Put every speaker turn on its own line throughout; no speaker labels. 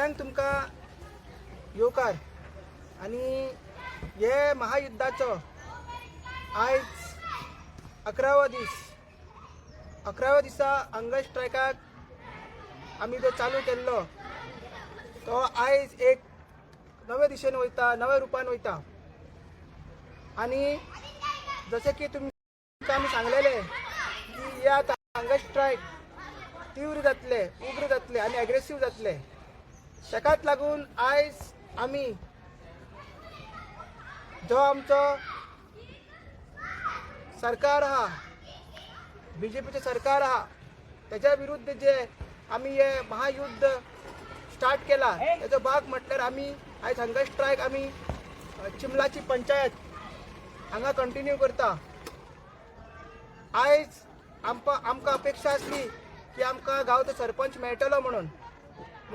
सगळ्यांक तुमका येवकार आणि हे महायुद्धाचो आयज 11वा दीस 11व्या दिसा हंगर स्ट्रायकाक आमी जो चालू केल्लो तो आयज एक नवे दिशेन वयता, नव्या रूपान वयता. आणि जसे की तुमकां आमी सांगलेले की हे आतां हंगर स्ट्रायक तीव्र जातले, उग्र जातले आणि एग्रेसिव्ह जातले. ताकाच लागून आयज आमी जो आमचो सरकार आहा, बीजेपीचे सरकार आहा, त्याच्या विरुद्ध जे आमी हे महायुद्ध स्टार्ट केला त्याचो भाग म्हटल्यार आमी आयज हंगर स्ट्रायक आमी चिमलाची पंचायत हांगा कंटिन्यू करता. आयज आमकां अपेक्षा आसली की आमकां गांवचो सरपंच मेळटलो म्हणून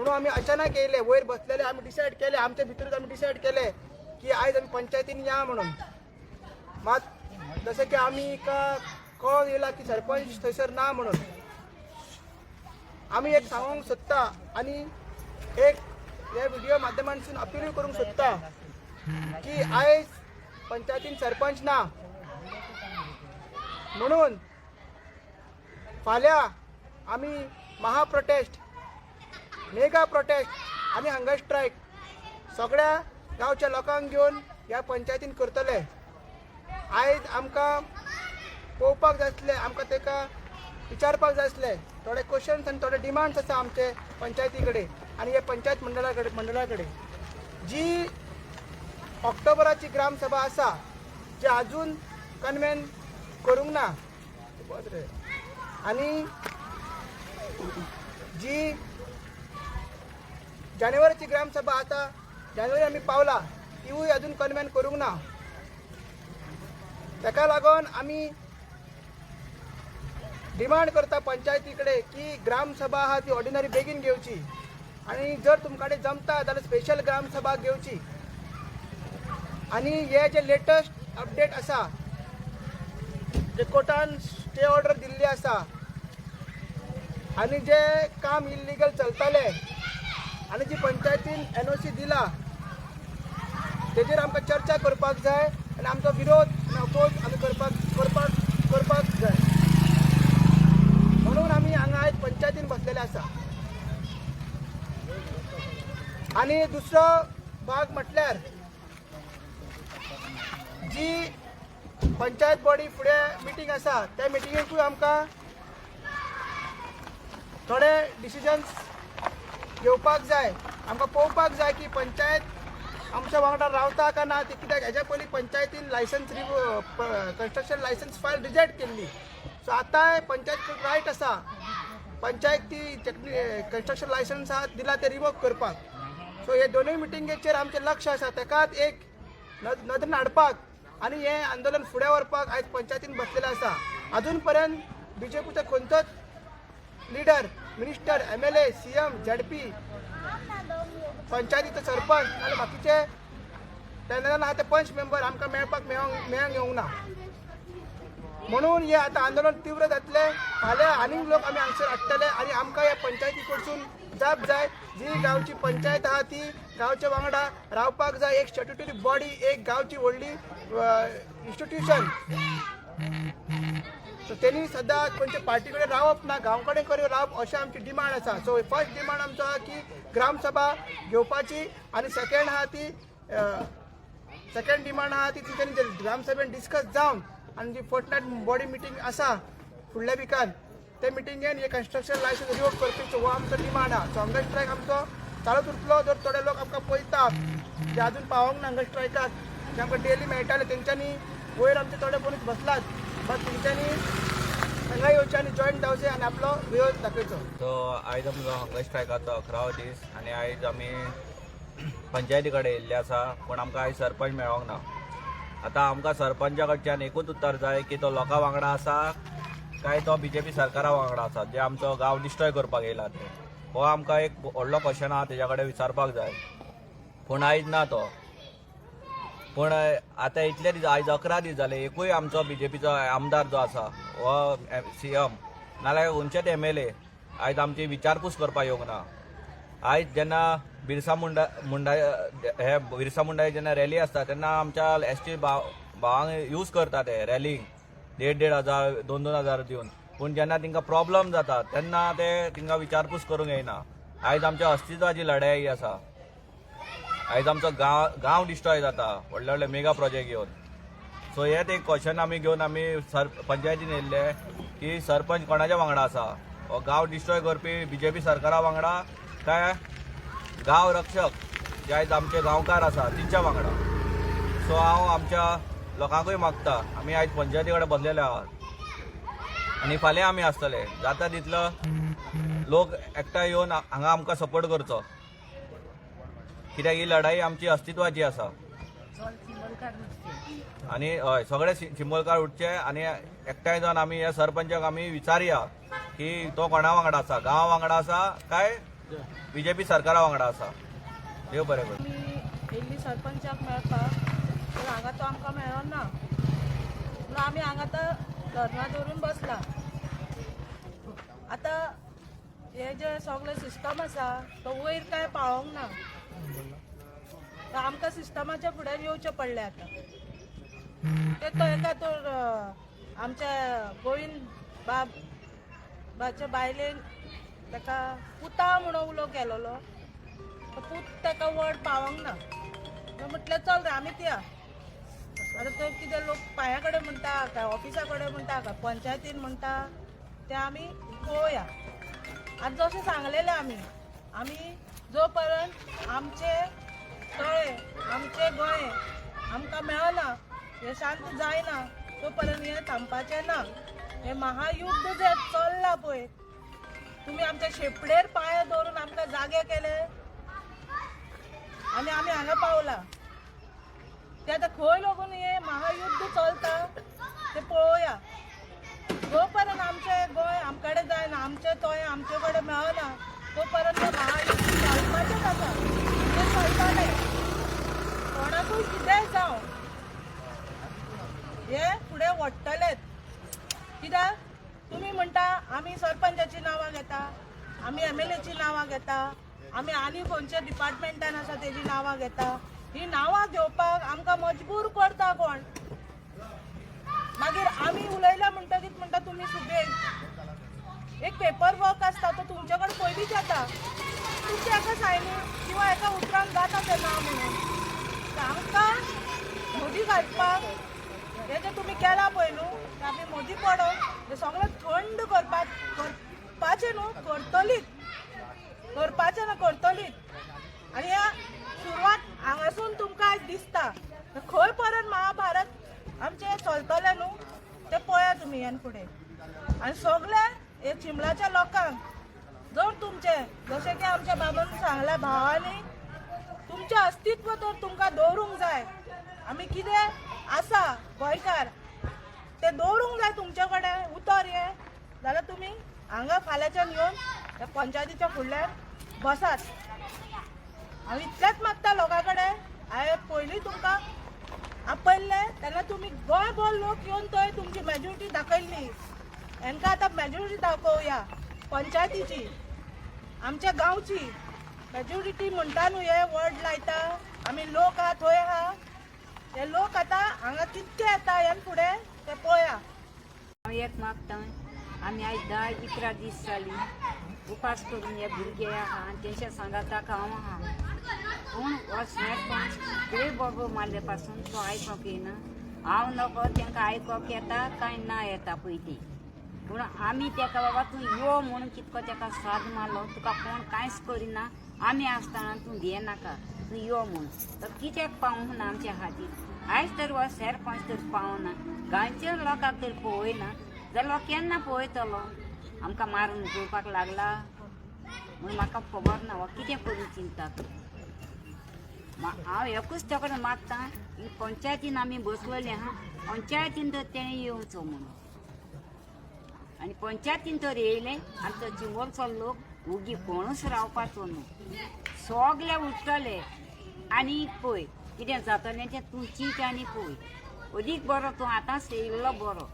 आमी अचानक येयले. वयर बसलेले आमी डिसायड केले, आमच्या भितरूच आमी डिसायड केले की आयज आमी पंचायतीन या म्हणून. मात जसे की आमी कळोन येयला की सरपंच थंयसर ना म्हणून. आमी एक सांगूंक सोदता आणि एक हे व्हिडिओ माध्यमांतसून अपील करूंक सोदता की आयज पंचायतीन सरपंच ना म्हणून फाल्यां आमी महाप्रोटेस्ट, मेगा प्रोटेस्ट आनी हंगर स्ट्रायक सगळ्या गांवच्या लोकांक घेवन ह्या पंचायतीन करतले. आयज आमकां पळोवपाक जाय आसलें, आमकां ताका विचारपाक जाय आसलें थोडे क्वेश्चन्स आनी थोडे डिमांड्स आसा आमचे पंचायती कडेन आनी हे पंचायत मंडळा कडेन. जी ऑक्टोबराची ग्रामसभा आसा जी अजून कन्वेन करूंक ना आणि जी जानेवारीची ग्रामसभा आता जानेवारी आमी पावला तीवूय अजून कन्वेन करूंक ना. ताका लागून आमी डिमांड करता पंचायती कडेन की ग्रामसभा आहा ती ऑर्डिनरी बेगीन घेवची आणि जर तुमचे कडेन जमता जाल्यार स्पेशल ग्रामसभा घेवची. आणि हे जे लेटस्ट अपडेट आसा जे कोर्टान स्टे ऑर्डर दिल्ली आसा आणि जे काम इल्लिगल चलताले आणि जी पंचायतीन NOC दिला तेजेर आमकां चर्चा करपाक जाय आणि आमचो विरोध आनी अपोज आमी करपाक जाय. म्हणून आमी हांगा आयज पंचायतीन बसलेले आसा. आणि दुसरो भाग म्हटल्यार जी पंचायत बॉडी फुडें मिटींग आसा त्या मिटिंगेकूय आमकां थोडे डिसिजन्स घेवपाक जाय. आमकां पळोवपाक जाय की पंचायत आमच्या वांगडा रावता काय ना. ते कित्याक हेज्या पयलीं पंचायतीन licence construction licence file reject केल्ली. सो आतां पंचायत रायट आसा पंचायत ती कन्स्ट्रक्शन लायसन्स आहा दिला ते रिवोक करपाक. सो हे दोनूय मिटिंगेचेर आमचें लक्ष आसा. ताकाच एक नदर हाडपाक आणि हे आंदोलन फुडें व्हरपाक आयज पंचायतीन बसलेले आसा. अजून पर्यंत बीजेपीचो खंयचोच leader, minister, MLA, CM, ZP, पंचायतीचो सरपंच नाजाल्यार बाकीचे तेन्ना आहा ते पंच मेंबर आमकां मेळोंक येवंक ना. म्हणून हे आतां आंदोलन तीव्र जातले. फाल्यां आनीक लोक आमी हांगसर हाडटले आणि आमकां ह्या पंचायती कडसून जाप जाय. जी गांवची पंचायत आहा ती गांवच्या वांगडा रावपाक जाय. एक स्टॅट्युटरी बॉडी, एक गांवची व्हडली इन्स्टिट्यूशन. सो तेणी सद्दां खंयच्या पार्टी कडेन रावप ना, गांव कडेन रावप अशें आमची डिमांड आसा. सो फर्स्ट डिमांड आमचो आहा की ग्रामसभा घेवपाची आणि सेकंड डिमांड आहा ती तेंच्यांनी ग्रामसभेन डिस्कस जावन आणि जी फोर्टनायट बॉडी मिटींग आसा फुडल्या विकान ते मिटिंगेन हे कन्स्ट्रक्शन लायसन्स रिवोक करपाचो हो आमचो डिमांड आहा. सो हंगर स्ट्रायक आमचो चालूच उरतलो. जर थोडे लोक आमकां पळयता जे अजून पावोंक ना हंगर स्ट्रायकाक, जे आमकां डेली मेळटाले तेंच्यांनी वयर आमचे थोडे मनीस बसलात, बट तेंच्यांनी हांगा येवचें आनी जॉयन जावचें आनी आपलो विरोध दाखयचो.
सो आयज आमचो हंगर स्ट्रायकाचो 11वा दीस आनी आयज आमी पंचायती कडेन येयल्ले आसा. पूण आमकां आयज सरपंच मेळोंक ना. आतां आमकां सरपंचा कडच्यान एकूच उत्तर जाय की तो लोकां वांगडा आसा काय तो BJP सरकारा वांगडा आसा जे आमचो गांव डिस्ट्रॉय करपाक येयला ते. हो आमकां एक व्हडलो क्वेश्चन आहा तेज्या कडेन विचारपाक जाय. पूण आयज ना तो. पूण आतां इतले दीस आयज 11 दीस जाले एकूय आमचो BJPचो आमदार जो आसा हो CM नाल्यार खंयचेच MLA आयज आमची विचारपूस करपाक येवंक ना. आयज जेन्ना बिरसा मुंडा हे बिरसा मुंडाची जेन्ना रॅली आसता तेन्ना आमच्या एसटी भावांक यूज करतात ते रॅलीक 1,500 2,000 दिवन. पूण जेन्ना तांकां प्रॉब्लम जाता तेन्ना ते तांकां विचारपूस करूंक येना. आयज आमच्या अस्तित्वाची लढाई आसा. आयज आमचो गांव डिस्ट्रॉय जाता व्हडले व्हडले मेगा प्रोजेक्ट घेवन. सो हेच एक क्वेश्चन आमी घेवन आमी पंचायतीन येयल्ले की सरपंच कोणाच्या वांगडा आसा. हो गांव डिस्ट्रॉय करपी बीजेपी सरकारा वांगडा काय गांव रक्षक जे आयज आमचे गांवकार आसा तिच्या वांगडा. सो हांव आमच्या लोकांकूय मागता, आमी आयज पंचायती कडेन बसलेले आहात आनी फाल्यां आमी आसतले. जाता तितलो लोक एकठांय येवन हांगा आमकां सपोर्ट करचो, कित्याक ही लढाई आमची अस्तित्वाची आसा. आनी हय सगळे चिंबोलकार उठचे आनी एकठांय जावन आमी ह्या सरपंचाक आमी विचारया की तो कोणा वांगडा आसा, गांवा वांगडा आसा काय बीजेपी सरकारा वांगडा आसा. देव बरें कर.
येयल्ली सरपंचाक मेळपाक पूण हांगा तो आमकां मेळ्ळो ना म्हणून आमी हांगा आतां धर्ना धरून बसला. आतां हे जे सगळे सिस्टम आसा तो वयर काय पावोंक ना. आमकां सिस्टमाच्या फुड्यान येवचें पडलें आतां. ते तो एका तर आमच्या गोविंद बाचे बायलेन ताका पुता म्हणून उलो केलोलो. तो पूत ताका वड पावोंक ना. म्हटलें चल रे आमी त्या आतां तो कितें लोक पांया कडेन म्हणटा काय ऑफिसा कडेन म्हणटा काय पंचायतीन म्हणटा तें आमी पळोवया. आतां जशें सांगलेलें आमी जो पर्यंत आमचे तळे आमचे गोंय आमकां मेळना, हे शांत जायना तो पर्यंत हें थांबपाचें ना. हें महायुद्ध जें चल्लां पळय, तुमी आमच्या शेपडेर पांय दवरून आमकां जागे केले आनी आमी हांगा पावला. ते आतां खंय लागून हें महायुद्ध चलता तें पळोवया. जो पर्यंत आमचें गोंय आमचे कडेन जायना, आमचें तोय आमचे कडेन मेळना तो पर्यंत हें महायुद्ध चलपाचेंच आसा. तें चलतलें कोणाकूय कितेंय जावं हे फुडें वडटलेच. कित्याक तुमी म्हणटा आमी सरपंचाची नांवां घेता, आमी MLAची नांवां घेता, आमी आनी खंयच्या डिपार्टमेंटान आसा तेजी नांवां घेता. ही नांवां घेवपाक आमकां मजबूर करता कोण. मागीर आमी उलयल्या म्हणटकीच म्हणटा तुमी सुबेज एक पेपर वर्क आसता तो तुमचे कडेन पयलींच येता. तुमच्या एका सायनीन किंवा एका उतरान जाता तें ना म्हणून आमकां मोदी घालपाक हे जे तुमी केला पळय न्हू ते आमी मोदी पडोवन हे सगळें थंड करपाचें न्हू करपाचें ना करतलीच. आनी ह्या सुरवात हांगासून तुमकां आयज दिसता खंय पर्यंत महाभारत आमचें चलतलें न्हू तें पळया तुमी ह्यान फुडें. आनी सगळे हे चिंबलाच्या लोकांक जर तुमचें जशें की आमच्या बाबान सांगल्या भावांनी तुमचें अस्तित्व तर तुमकां दवरूंक जाय. आमी कितें आसा गोंयकार तें दवरूंक जाय तुमचे कडेन उतर हें जाल्यार तुमी हांगा फाल्यांच्यान येवन त्या पंचायतीच्या फुडल्यान बसात. हांव इतलेंच मागता लोकां कडेन. हांवें पयलीं तुमकां आपयल्लें तेन्ना तुमी गोंयभर लोक येवन थंय तुमची मॅजॉरिटी दाखयल्ली. हांकां आतां मॅजॉरिटी दाखोवया पंचायतीची आमच्या गांवची. मॅजॉरिटी म्हणटा न्हू हे वर्ड लायता आमी लोक आहा थंय आहा ते लोक आतां हांगा कितके येता हे फुडें ते पळया.
हांव एक मागता आमी आयज 10-11 दीस जाली उपास करून हे भुरगे आहा आनी तेंच्या सांगाताक हांव आहा. पूण हो सरपंच खूब बरो मारले पासून तो आयकोंक येना. हांव नको तांकां आयकोंक येता काय ना येता पळय ती. पूण आमी ताका बाबा तूं यो म्हणून कितको ताका साद मारलो तुका कोण कांयच करिना. आमी आसतना तूं घेनाका तूं यो म्हणून. तर कित्याक पावूंक ना आमच्या खातीर. आयज तर हो सरपंच तर पावना गांवच्या लोकांक तर पळयना जाल्यार हो केन्ना पळयतलो. आमकां मारून घेवपाक लागला म्हूण म्हाका खबर ना हो कितें करून चिंता. हांव एकूच तेकडे मागता ही पंचायतीन आमी बसलेले आहा पंचायतीन तर तेणें येवचो म्हणून. आनी पंचायतीन तर येयले आनी तो चिंबोरचो लोक उगी कोणूच रावपाचो न्हू. सगळे उठतले आनी पळय कितें जातलें तें तूं चिंत आनी पळय. अदीक बरो तूं आतांच येयल्लो बरो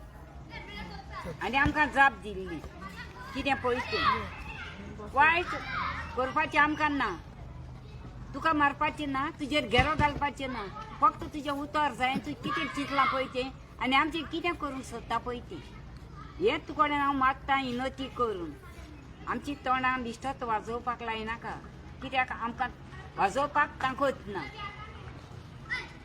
आनी आमकां जाप दिल्ली कितें पळय तें वायट करपाचें आमकां ना. तुका मारपाचें ना, तुजेर घेरो घालपाचें ना, फक्त तुजें उतर जाय, तूं कितें चिंतलां पळय तें आनी आमचें कितें करूंक सोदता पळय तें. हें तुकोडें हांव मागतां विनोती करून. आमची तोंडां बिश्टत वाजोवपाक लायनाका, कित्याक आमकां वाजोवपाक तांकत ना.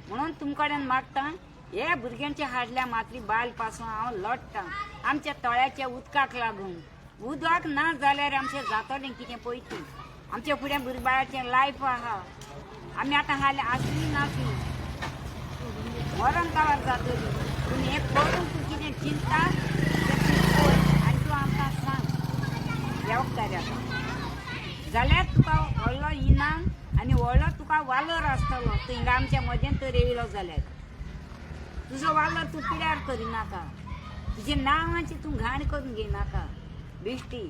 म्हणून तुमचे कडेन मागतां, हे भुरग्यांच्या हाडल्या मात्री बायल पासून हांव लडटां आमच्या तळ्याच्या उदकाक लागून. उदक ना जाल्यार आमचें जातलें कितें पळय तें. आमच्या फुडें भुरग्याचें लायफ आहा. आमी आतां हाल्या आसली नासली, मरण काळार जातली. पूण हें करून तूं कितें चिंता तें तूं पळय आनी तूं आमकां सांग येवकार्याक. जाल्यार तुका व्हडलो इनाम आनी व्हडलो तुका वालोर आसतलो थिंगा आमच्या मदें तर येयलो जाल्यार. तुजो वालोर तूं पिड्यार करिनाका, तुजे नांवाची तूं घाण करून घेयनाका. बेश्टी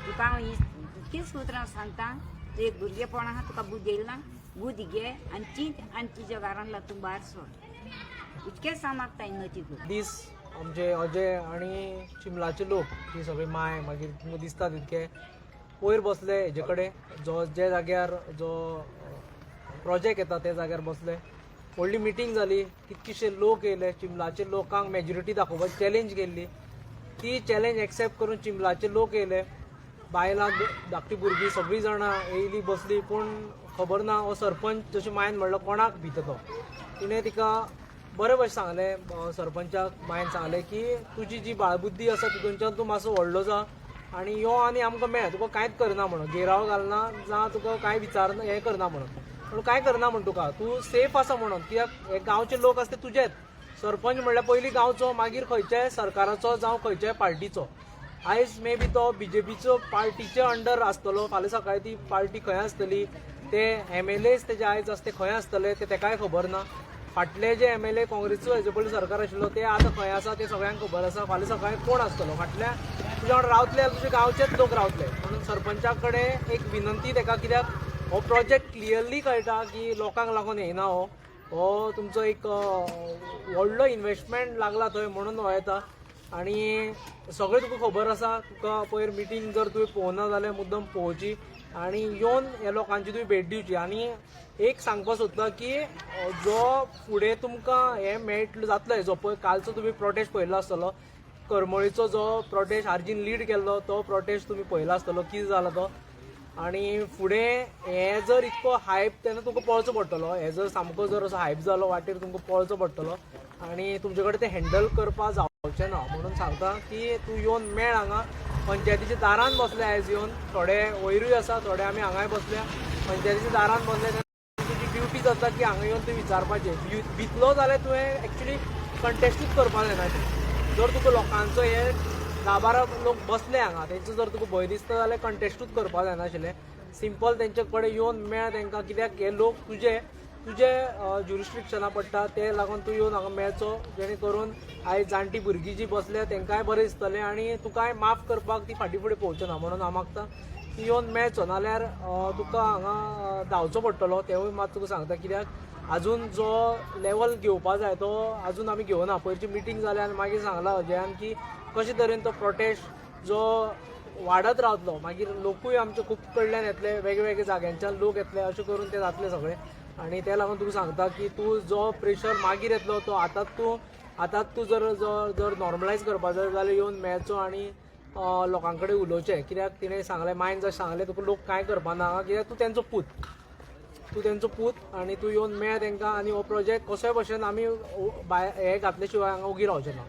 तुका हांव इतकीच उतरां सांगता, तूं एक भुरगेपण आहा, तुका बूद येयला, बूद घे आनी चिंत आनी तुज्या घरांतलो तूं भायर सोड. इतकेंच हांव मागता विनोती करून.
दीस आमचे अजय आनी चिमलाचे लोक ती सगळी माय मागीर तुमकां दिसता तितके वयर बसले हेजे कडेन जे जाग्यार जो प्रोजेक्ट येता ते जाग्यार बसले. व्हडली मिटींग जाली, कितकीशे लोक येयले, चिमलाचे लोकांक मेजॉरिटी दाखोवपाची चॅलेंज केल्ली. ती चॅलेंज एक्सेप्ट करून चिमलाचे लोक येयले. बायलां धाकटी भुरगीं सगळीं जाणां येयली बसली. पूण खबर ना हो सरपंच जशें मायन म्हणलो कोणाक भिता तो. तिणें तिका बरे भशेन सांगलें, सरपंचाक मायन सांगलें की तुजी जी बाळबुद्धी आसा तितूनच्यान तूं मातसो व्हडलो जा आनी यो आनी आमकां मेळ. तुका कांयच करना म्हणून, घेराव घालना जावं तुका कांय विचारना, हें करना म्हणून. पूण कांय करना म्हण तुका, तूं सेफ आसा म्हणून. कित्याक हे गांवचे लोक आसा ते तुजेच. सरपंच म्हणल्यार पयलीं गांवचो, मागीर खंयच्याय सरकाराचो जावं खंयच्याय पार्टीचो. आयज मे बी तो बीजेपीचो पार्टीचे अंडर आसतलो, फाल्यां सकाळीं ती पार्टी खंय आसतली, ते MLAs तेजे आयज आसते खंय आसतले ते तेकाय खबर ना. फाटले जे MLA काँग्रेसचो हेजे पयलीं सरकार आशिल्लो ते आतां खंय आसा ते सगळ्यांक खबर आसा. फाल्यां सकाळीं कोण आसतलो फाटल्या तुज्या वांगडा रावतले जाल्यार तुजे गांवचेच लोक रावतले. म्हणून सरपंचा कडेन एक विनंती तेका, कित्याक हो प्रोजेक्ट क्लियरली कळटा की लोकांक लागून येना. हो तुमचो एक व्हडलो इन्वेस्टमेंट लागला थंय म्हणून हो येता. आनी सगळें तुका खबर आसा. तुका पयर मिटींग जर तुवें पळोवना जाल्यार मुद्दम पळोवची आनी येवन ह्या लोकांची तुवें भेट दिवची. आनी एक सांगपाक सोदता की जो फुडें तुमकां हें मेळटलो जातलो हेजो पळय, कालचो तुमी प्रोटेस्ट पळयल्लो आसतलो, करमळीचो जो प्रोटेस्ट आर्जीन लीड केल्लो तो प्रोटेस्ट तुमी पळयलो आसतलो कितें जाला तो. आनी फुडें हें जर इतको हायप तेन्ना तुमकां पळोवचो पडटलो. हें जर सामको जर असो हायप जालो वाटेर तुमकां पळोवचो पडटलो आनी तुमचे कडेन तें हँडल करपा जावचें ना. म्हणून सांगता की तूं येवन मेळ हांगा. पंचायतीच्या दारान बसले आयज येवन, थोडे वयरूय आसा, थोडे आमी हांगाय बसल्या. पंचायतीच्या दारान बसले तेन्ना तुजी ड्युटी जाता की हांगा येवन तुवें विचारपाचें. भितलो जाल्यार तुवें एक्चुली कंटेस्टूच करपाक जायना तें. जर तुका लोकांचो हे 10-12 लोक बसले हांगा, तेंचो जर तुका भंय दिसता जाल्यार कंटेस्टूच करपाक जायना आशिल्लें. सिंपल तेंचे कडेन येवन मेळ तेंकां, कित्याक हे लोक तुजे ज्युरिस्ट्रिक्शना पडटा ते लागून तूं येवन हांगा मेळचो, जेणे करून आयज जाणटी भुरगीं जीं बसल्या तेंकांय बरें दिसतलें आनी तुकाय माफ करपाक ती फाटीं फुडें पळोवचें ना. म्हणून हांव मागतां की येवन मेळचो, नाल्यार तुका हांगा धांवचो पडटलो. तेवूय मात तुका सांगता, कित्याक आजून जो लेवल घेवपा जाय तो आजून आमी घेवना. पयरची मिटींग जाल्या आनी मागीर सांगलां अजयान की कशे तरेन तो प्रोटेस्ट जो वाडत रावतलो, मागीर लोकूय आमचे खूब कडल्यान येतले, वेगवेगळे जाग्यांच्यान लोक येतले, अशें करून ते जातले सगळें. आनी ते लागून तुका सांगता की तूं जो प्रेशर मागीर येतलो तो आतांच तूं जर नॉर्मलायज करपा जाय जाल्यार येवन मेळचो आनी लोकां कडेन उलोवचें. कित्याक तिणें सांगलें, मायन जशें सांगलें, तुका लोक कांय करपाना, कित्याक तूं तेंचो पूत आनी तूं येवन मेळ तेंकां. आनी हो प्रोजेक्ट कसोय भशेन आमी हे घातले शिवाय हांगा उगी रावचे ना.